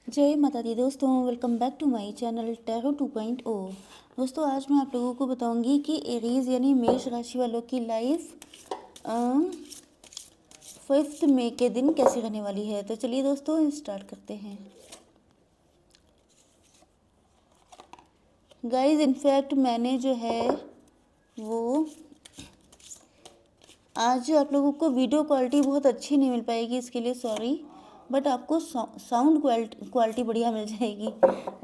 जय माता दी दोस्तों, welcome back to my channel tarot 2.0। दोस्तों, आज मैं आप लोगों को बताऊंगी कि एरीज यानी मेष राशि वालों की लाइफ 5 मई के दिन कैसी रहने वाली है। तो चलिए दोस्तों स्टार्ट करते हैं। गाइस, इनफैक्ट मैंने जो है वो आज आप लोगों को वीडियो क्वालिटी बहुत अच्छी नहीं मिल पाएगी, इसके लिए सॉरी, बट आपको साउंड क्वालिटी बढ़िया मिल जाएगी।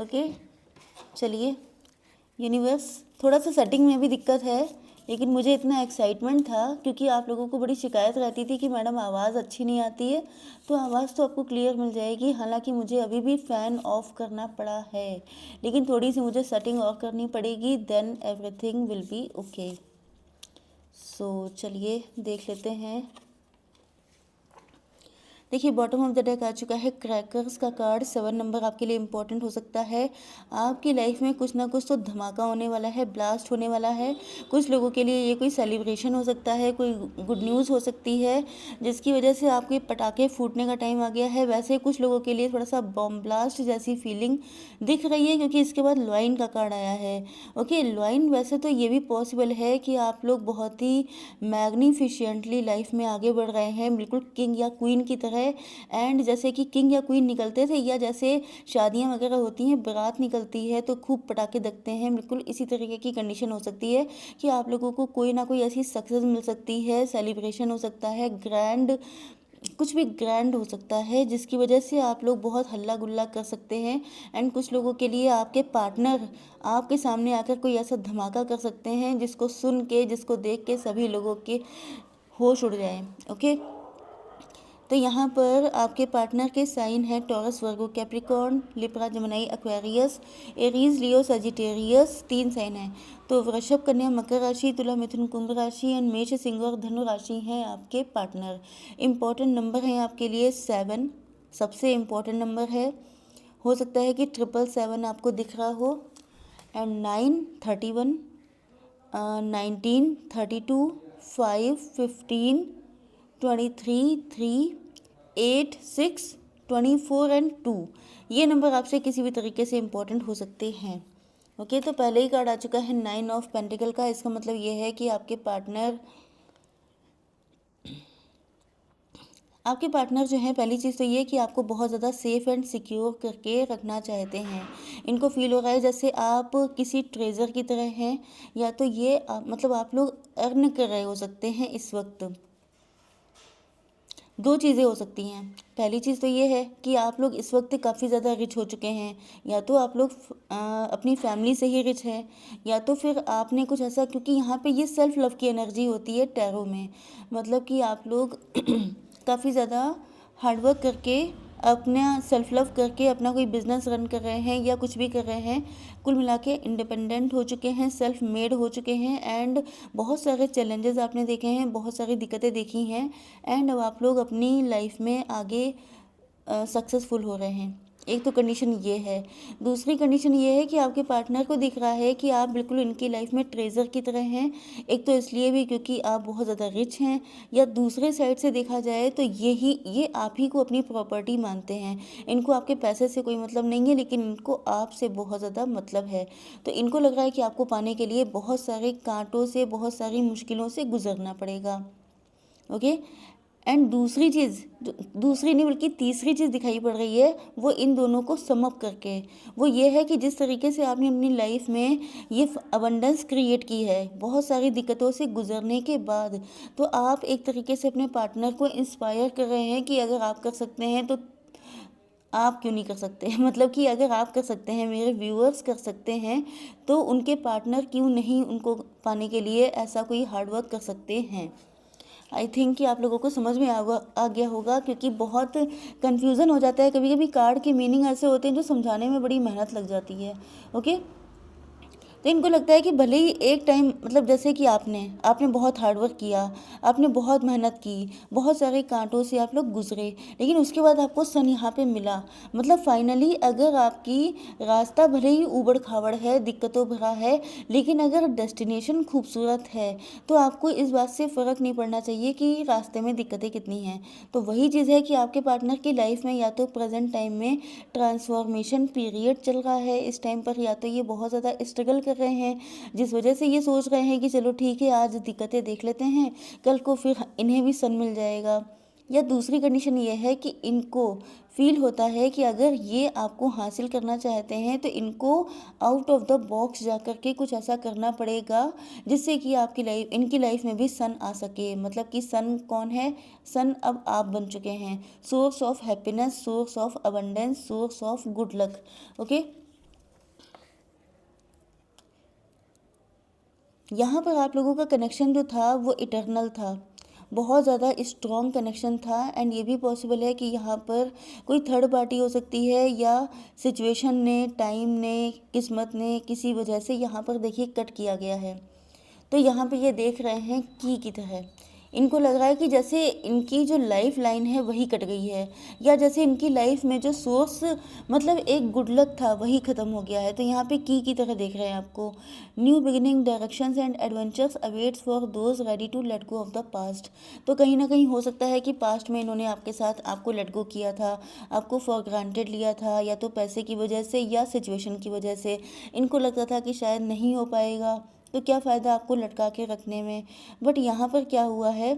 ओके, चलिए। यूनिवर्स, थोड़ा सा सेटिंग में भी दिक्कत है, लेकिन मुझे इतना एक्साइटमेंट था क्योंकि आप लोगों को बड़ी शिकायत रहती थी कि मैडम आवाज़ अच्छी नहीं आती है। तो आवाज़ तो आपको क्लियर मिल जाएगी, हालांकि मुझे अभी भी फ़ैन ऑफ करना पड़ा है, लेकिन थोड़ी सी मुझे सेटिंग और करनी पड़ेगी, then everything will be okay. So चलिए देख लेते हैं। देखिए, बॉटम ऑफ द डेक आ चुका है क्रैकर्स का कार्ड। 7 नंबर आपके लिए इम्पोर्टेंट हो सकता है। आपकी लाइफ में कुछ ना कुछ तो धमाका होने वाला है, ब्लास्ट होने वाला है। कुछ लोगों के लिए ये कोई सेलिब्रेशन हो सकता है, कोई गुड न्यूज़ हो सकती है जिसकी वजह से आपके पटाखे फूटने का टाइम आ गया है। वैसे कुछ लोगों के लिए थोड़ा सा बॉम्ब ब्लास्ट जैसी फीलिंग दिख रही है क्योंकि इसके बाद लॉइन का कार्ड आया है। ओके, लॉइन वैसे तो ये भी पॉसिबल है कि आप लोग बहुत ही मैग्निफिशेंटली लाइफ में आगे बढ़ रहे हैं, बिल्कुल किंग या क्वीन की तरह। एंड जैसे कि किंग या क्वीन निकलते थे, या जैसे शादियां वगैरह होती हैं, बारात निकलती है तो खूब पटाखे दगते हैं, बिल्कुल इसी तरीके की कंडीशन हो सकती है कि आप लोगों को कोई ना कोई ऐसी सक्सेस मिल सकती है, सेलिब्रेशन हो सकता है, ग्रैंड, कुछ भी ग्रैंड हो सकता है जिसकी वजह से आप लोग बहुत हल्ला गुल्ला कर सकते हैं। एंड कुछ लोगों के लिए आपके पार्टनर आपके सामने आकर कोई ऐसा धमाका कर सकते हैं जिसको सुन के, जिसको देख के सभी लोगों के होश उड़ जाए। ओके, तो यहाँ पर आपके पार्टनर के साइन है Taurus, Virgo, Capricorn, Libra, Gemini, Aquarius, Aries, Leo, Sagittarius, 3 sign है। तो वृषभ, कन्या, मकर राशि, तुला, मिथुन, कुंभ राशि एंड मेष, सिंह और धनु राशि हैं आपके पार्टनर। इम्पॉर्टेंट नंबर हैं आपके लिए 7, सबसे इम्पॉर्टेंट नंबर है। हो सकता है कि 777 आपको दिख रहा हो, एंड 9, 31, 19, 32, 5, 15, 23, 3, 8, 6, 24 एंड 2, ये नंबर आपसे किसी भी तरीके से इम्पोर्टेंट हो सकते हैं। ओके, तो पहले ही कार्ड आ चुका है 9 ऑफ पेंटिकल का। इसका मतलब ये है कि आपके पार्टनर जो हैं, पहली चीज़ तो ये कि आपको बहुत ज़्यादा सेफ़ एंड सिक्योर करके रखना चाहते हैं। इनको फील हो रहा है जैसे आप किसी ट्रेजर की तरह हैं, या तो ये मतलब आप लोग अर्न कर रहे हो सकते हैं इस वक्त। 2 चीज़ें हो सकती हैं। पहली चीज़ तो ये है कि आप लोग इस वक्त काफ़ी ज़्यादा रिच हो चुके हैं, या तो आप लोग अपनी फैमिली से ही रिच हैं, या तो फिर आपने कुछ ऐसा, क्योंकि यहाँ पे ये सेल्फ लव की एनर्जी होती है टैरो में, मतलब कि आप लोग काफ़ी ज़्यादा हार्डवर्क करके, अपना सेल्फ लव करके अपना कोई बिजनेस रन कर रहे हैं या कुछ भी कर रहे हैं। कुल मिला के इंडिपेंडेंट हो चुके हैं, सेल्फ मेड हो चुके हैं, एंड बहुत सारे चैलेंजेस आपने देखे हैं, बहुत सारी दिक्कतें देखी हैं, एंड अब आप लोग अपनी लाइफ में आगे सक्सेसफुल हो रहे हैं। एक तो कंडीशन ये है। दूसरी कंडीशन ये है कि आपके पार्टनर को दिख रहा है कि आप बिल्कुल इनकी लाइफ में ट्रेजर की तरह हैं। एक तो इसलिए भी क्योंकि आप बहुत ज़्यादा रिच हैं, या दूसरे साइड से देखा जाए तो ये आप ही को अपनी प्रॉपर्टी मानते हैं। इनको आपके पैसे से कोई मतलब नहीं है, लेकिन इनको आपसे बहुत ज़्यादा मतलब है। तो इनको लग रहा है कि आपको पाने के लिए बहुत सारे कांटों से, बहुत सारी मुश्किलों से गुजरना पड़ेगा। ओके, एंड दूसरी नहीं बल्कि तीसरी चीज़ दिखाई पड़ रही है, वो इन दोनों को सम अप करके, वो ये है कि जिस तरीके से आपने अपनी लाइफ में ये अबंडेंस क्रिएट की है बहुत सारी दिक्कतों से गुजरने के बाद, तो आप एक तरीके से अपने पार्टनर को इंस्पायर कर रहे हैं कि अगर आप कर सकते हैं तो आप क्यों नहीं कर सकते। मतलब कि अगर आप कर सकते हैं, मेरे व्यूअर्स कर सकते हैं, तो उनके पार्टनर क्यों नहीं उनको पाने के लिए ऐसा कोई हार्डवर्क कर सकते हैं। आई थिंक कि आप लोगों को समझ में आ गया होगा, क्योंकि बहुत कन्फ्यूज़न हो जाता है कभी कभी। कार्ड के मीनिंग ऐसे होते हैं जो समझाने में बड़ी मेहनत लग जाती है। ओके, तो इनको लगता है कि भले ही एक टाइम मतलब जैसे कि आपने बहुत हार्ड वर्क किया, आपने बहुत मेहनत की, बहुत सारे कांटों से आप लोग गुजरे, लेकिन उसके बाद आपको सन यहाँ पे मिला। मतलब फाइनली अगर आपकी रास्ता भले ही ऊबड़ खाबड़ है, दिक्कतों भरा है, लेकिन अगर डेस्टिनेशन खूबसूरत है तो आपको इस बात से फ़र्क नहीं पड़ना चाहिए कि रास्ते में दिक्कतें कितनी हैं। तो वही चीज़ है कि आपके पार्टनर की लाइफ में या तो प्रेजेंट टाइम में ट्रांसफॉर्मेशन पीरियड चल रहा है इस टाइम पर, या तो ये बहुत ज़्यादा स्ट्रगल कर रहे हैं, जिस वजह से ये सोच रहे हैं कि चलो ठीक है आज दिक्कतें देख लेते हैं, कल को फिर इन्हें भी सन मिल जाएगा। या दूसरी कंडीशन ये है कि इनको फील होता है कि अगर ये आपको हासिल करना चाहते हैं तो इनको आउट ऑफ द बॉक्स जा कर के कुछ ऐसा करना पड़ेगा जिससे कि आपकी लाइफ इनकी लाइफ में भी सन आ सके। मतलब कि सन कौन है? सन अब आप बन चुके हैं, source of happiness, source of abundance, source of good luck. Okay, यहाँ पर आप लोगों का कनेक्शन जो था वो इटरनल था, बहुत ज़्यादा स्ट्रॉन्ग कनेक्शन था। एंड ये भी पॉसिबल है कि यहाँ पर कोई थर्ड पार्टी हो सकती है, या सिचुएशन ने, टाइम ने, किस्मत ने किसी वजह से यहाँ पर देखिए कट किया गया है। तो यहाँ पे ये देख रहे हैं की तरह, इनको लग रहा है कि जैसे इनकी जो लाइफ लाइन है वही कट गई है, या जैसे इनकी लाइफ में जो सोर्स मतलब एक गुड लक था वही ख़त्म हो गया है। तो यहाँ पे की तरह देख रहे हैं आपको। New beginning, directions and adventures awaits for those ready to let go of the past. तो कहीं ना कहीं हो सकता है कि पास्ट में इन्होंने आपके साथ आपको लेट गो किया था, आपको फॉर ग्रांटेड लिया था, या तो पैसे की वजह से या सिचुएशन की वजह से इनको लगता था कि शायद नहीं हो पाएगा, तो क्या फ़ायदा आपको लटका के रखने में। बट यहाँ पर क्या हुआ है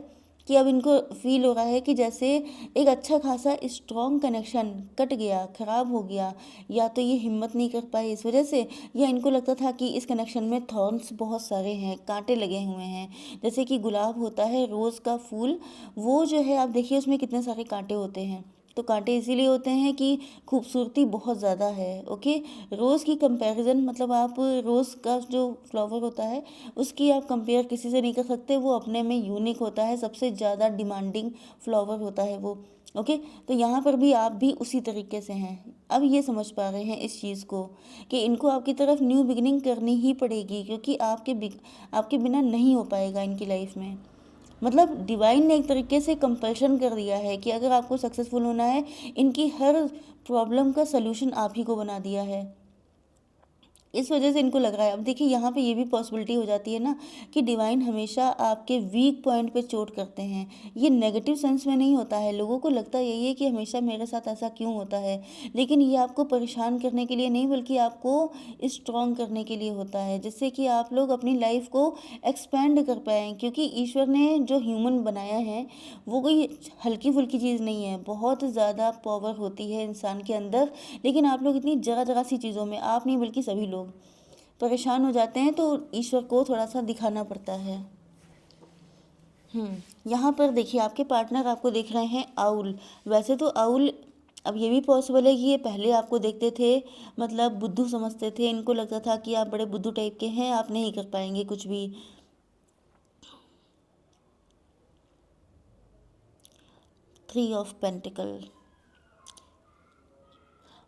कि अब इनको फील हो रहा है कि जैसे एक अच्छा खासा स्ट्रॉन्ग कनेक्शन कट गया, ख़राब हो गया, या तो ये हिम्मत नहीं कर पाए इस वजह से, या इनको लगता था कि इस कनेक्शन में थॉर्न्स बहुत सारे हैं, कांटे लगे हुए हैं। जैसे कि गुलाब होता है, रोज़ का फूल, वो जो है आप देखिए उसमें कितने सारे कांटे होते हैं। तो कांटे इसीलिए होते हैं कि खूबसूरती बहुत ज़्यादा है। ओके, रोज़ की कंपैरिजन मतलब आप रोज़ का जो फ्लावर होता है उसकी आप कंपेयर किसी से नहीं कर सकते, वो अपने में यूनिक होता है, सबसे ज़्यादा डिमांडिंग फ्लावर होता है वो। ओके, तो यहाँ पर भी आप भी उसी तरीके से हैं। अब ये समझ पा रहे हैं इस चीज़ को कि इनको आपकी तरफ न्यू बिगिनिंग करनी ही पड़ेगी, क्योंकि आपके बिना नहीं हो पाएगा इनकी लाइफ में। मतलब डिवाइन ने एक तरीके से कंपल्शन कर दिया है कि अगर आपको सक्सेसफुल होना है, इनकी हर प्रॉब्लम का सलूशन आप ही को बना दिया है। इस वजह से इनको लग रहा है। अब देखिए यहाँ पे ये भी पॉसिबिलिटी हो जाती है ना कि डिवाइन हमेशा आपके वीक पॉइंट पे चोट करते हैं। ये नेगेटिव सेंस में नहीं होता है, लोगों को लगता यही है कि हमेशा मेरे साथ ऐसा क्यों होता है, लेकिन ये आपको परेशान करने के लिए नहीं बल्कि आपको स्ट्रॉन्ग करने के लिए होता है, जिससे कि आप लोग अपनी लाइफ को एक्सपेंड कर पाएँ। क्योंकि ईश्वर ने जो ह्यूमन बनाया है वो कोई हल्की फुल्की चीज़ नहीं है, बहुत ज़्यादा पावर होती है इंसान के अंदर। लेकिन आप लोग इतनी जगह जगह सी चीज़ों में, आप नहीं बल्कि सभी लोग परेशान हो जाते हैं, तो ईश्वर को थोड़ा सा दिखाना पड़ता है। यहाँ पर देखिए आपके पार्टनर आपको देख रहे हैं आउल। वैसे तो आउल, अब ये भी पॉसिबल है कि ये पहले आपको देखते थे, मतलब बुद्धू समझते थे, इनको लगता था कि आप बड़े बुद्धू टाइप के हैं, आप नहीं कर पाएंगे कुछ भी। 3 ऑफ पेंटिकल।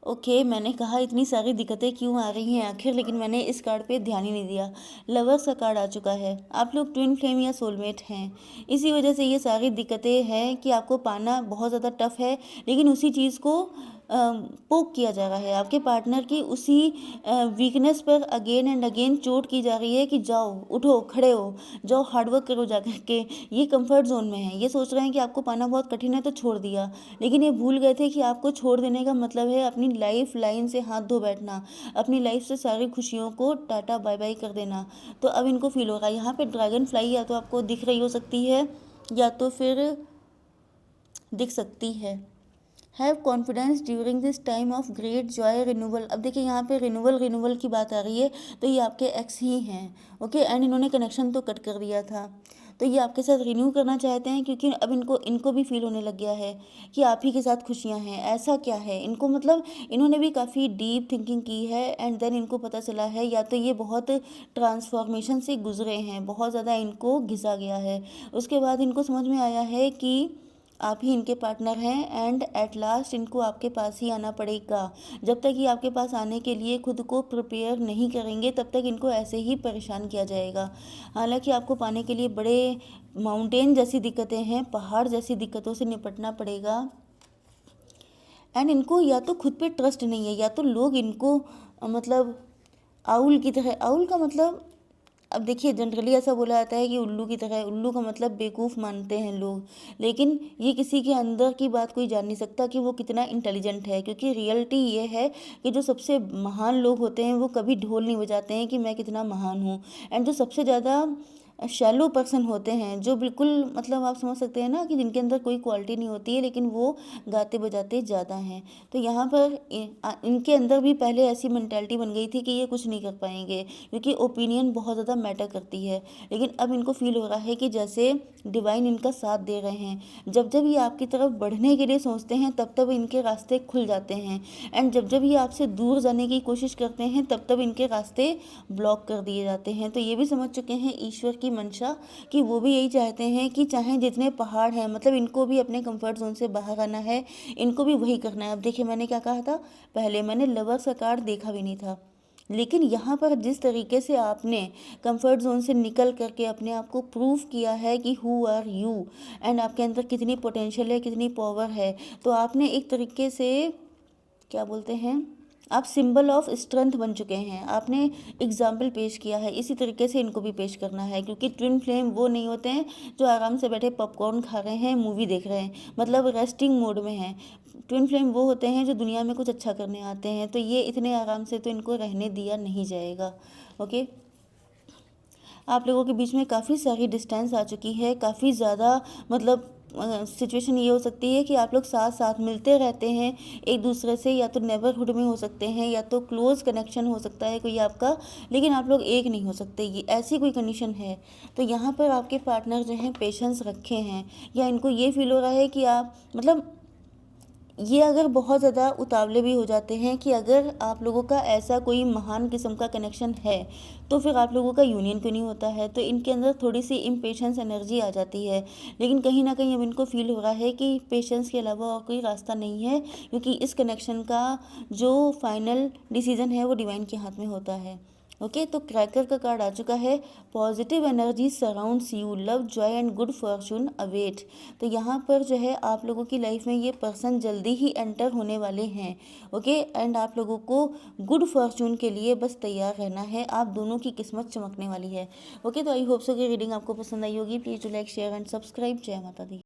ओके, मैंने कहा इतनी सारी दिक्कतें क्यों आ रही हैं आखिर, लेकिन मैंने इस कार्ड पे ध्यान ही नहीं दिया। लवर्स का कार्ड आ चुका है। आप लोग ट्विन फ्लेम या सोलमेट हैं, इसी वजह से ये सारी दिक्कतें हैं कि आपको पाना बहुत ज़्यादा टफ है, लेकिन उसी चीज़ को पोक किया जा रहा है। आपके पार्टनर की उसी वीकनेस पर अगेन एंड अगेन चोट की जा रही है कि जाओ, उठो, खड़े हो, जाओ, हार्डवर्क करो जा कर के। ये कंफर्ट जोन में है, ये सोच रहे हैं कि आपको पाना बहुत कठिन है तो छोड़ दिया, लेकिन ये भूल गए थे कि आपको छोड़ देने का मतलब है अपनी लाइफ लाइन से हाथ धो बैठना, अपनी लाइफ से सारी खुशियों को टाटा बाय बाय कर देना। तो अब इनको फील होगा। यहाँ पे ड्रैगन फ्लाई या तो आपको दिख रही हो सकती है, या तो फिर दिख सकती है। Have confidence during this time of great Joy renewal. अब देखिए यहाँ पे रिन्यूअल की बात आ रही है, तो ये आपके एक्स ही हैं। ओके, एंड इन्होंने कनेक्शन तो कट कर दिया था, तो ये आपके साथ रिन्यू करना चाहते हैं, क्योंकि अब इनको भी फील होने लग गया है कि आप ही के साथ खुशियाँ हैं। ऐसा क्या है इनको, मतलब इन्होंने भी काफ़ी डीप थिंकिंग की है, एंड देन इनको पता चला है या तो ये बहुत ट्रांसफॉर्मेशन से गुजरे हैं, बहुत ज़्यादा इनको घिसा गया है। उसके बाद इनको समझ में आया है कि आप ही इनके पार्टनर हैं एंड एट लास्ट इनको आपके पास ही आना पड़ेगा। जब तक ये आपके पास आने के लिए खुद को प्रिपेयर नहीं करेंगे तब तक इनको ऐसे ही परेशान किया जाएगा। हालांकि आपको पाने के लिए बड़े माउंटेन जैसी दिक्कतें हैं, पहाड़ जैसी दिक्कतों से निपटना पड़ेगा। एंड इनको या तो खुद पे ट्रस्ट नहीं है या तो लोग इनको मतलब आउल की तरह, आउल का मतलब, अब देखिए जनरली ऐसा बोला जाता है कि उल्लू की तरह, उल्लू का मतलब बेवकूफ़ मानते हैं लोग, लेकिन ये किसी के अंदर की बात कोई जान नहीं सकता कि वो कितना इंटेलिजेंट है, क्योंकि रियलिटी ये है कि जो सबसे महान लोग होते हैं वो कभी ढोल नहीं बजाते हैं कि मैं कितना महान हूँ। एंड जो सबसे ज़्यादा शैलो पर्सन होते हैं, जो बिल्कुल मतलब आप समझ सकते हैं ना कि जिनके अंदर कोई क्वालिटी नहीं होती है लेकिन वो गाते बजाते ज़्यादा हैं, तो यहाँ पर इनके अंदर भी पहले ऐसी मेंटालिटी बन गई थी कि ये कुछ नहीं कर पाएंगे, क्योंकि ओपिनियन बहुत ज़्यादा मैटर करती है। लेकिन अब इनको फील हो रहा है कि जैसे डिवाइन इनका साथ दे रहे हैं। जब जब ये आपकी तरफ बढ़ने के लिए सोचते हैं तब तब इनके रास्ते खुल जाते हैं, एंड जब जब ये आपसे दूर जाने की कोशिश करते हैं तब तब इनके रास्ते ब्लॉक कर दिए जाते हैं। तो ये भी समझ चुके हैं ईश्वर की मंशा कि वो भी यही चाहते हैं कि चाहे जितने पहाड़ हैं, मतलब इनको भी अपने कंफर्ट जोन से बाहर आना है, इनको भी वही करना है। अब देखिए मैंने क्या कहा था, पहले मैंने लवर्स का कार्ड देखा भी नहीं था, लेकिन यहाँ पर जिस तरीके से आपने कंफर्ट जोन से निकल करके अपने आप को प्रूव किया है कि हु आर यू एंड आपके अंदर कितनी पोटेंशियल है, कितनी पावर है, तो आपने एक तरीके से क्या बोलते हैं, आप सिंबल ऑफ स्ट्रेंथ बन चुके हैं। आपने एग्जाम्पल पेश किया है, इसी तरीके से इनको भी पेश करना है, क्योंकि ट्विन फ्लेम वो नहीं होते हैं जो आराम से बैठे पॉपकॉर्न खा रहे हैं, मूवी देख रहे हैं, मतलब रेस्टिंग मोड में हैं। ट्विन फ्लेम वो होते हैं जो दुनिया में कुछ अच्छा करने आते हैं, तो ये इतने आराम से तो इनको रहने दिया नहीं जाएगा। ओके, आप लोगों के बीच में काफ़ी सारी डिस्टेंस आ चुकी है, काफ़ी ज़्यादा मतलब सिचुएशन ये हो सकती है कि आप लोग साथ साथ मिलते रहते हैं एक दूसरे से, या तो नेबरहुड में हो सकते हैं या तो क्लोज कनेक्शन हो सकता है कोई आपका, लेकिन आप लोग एक नहीं हो सकते, ये ऐसी कोई कंडीशन है। तो यहाँ पर आपके पार्टनर जो हैं पेशेंस रखे हैं, या इनको ये फील हो रहा है कि आप मतलब ये अगर बहुत ज़्यादा उतावले भी हो जाते हैं कि अगर आप लोगों का ऐसा कोई महान किस्म का कनेक्शन है तो फिर आप लोगों का यूनियन क्यों नहीं होता है, तो इनके अंदर थोड़ी सी इम्पेशेंस एनर्जी आ जाती है। लेकिन कहीं ना कहीं अब इनको फील हो रहा है कि पेशेंस के अलावा और कोई रास्ता नहीं है, क्योंकि इस कनेक्शन का जो फाइनल डिसीजन है वो डिवाइन के हाथ में होता है। ओके, तो क्रैकर का कार्ड आ चुका है, positive energy surrounds you, love Joy and good Fortune await. तो यहाँ पर जो है आप लोगों की लाइफ में ये पर्सन जल्दी ही एंटर होने वाले हैं। ओके, एंड आप लोगों को गुड फॉर्चून के लिए बस तैयार रहना है, आप दोनों की किस्मत चमकने वाली है। ओके, तो आई होप सो कि रीडिंग आपको पसंद आई होगी। Please do like share and subscribe. जय माता दी।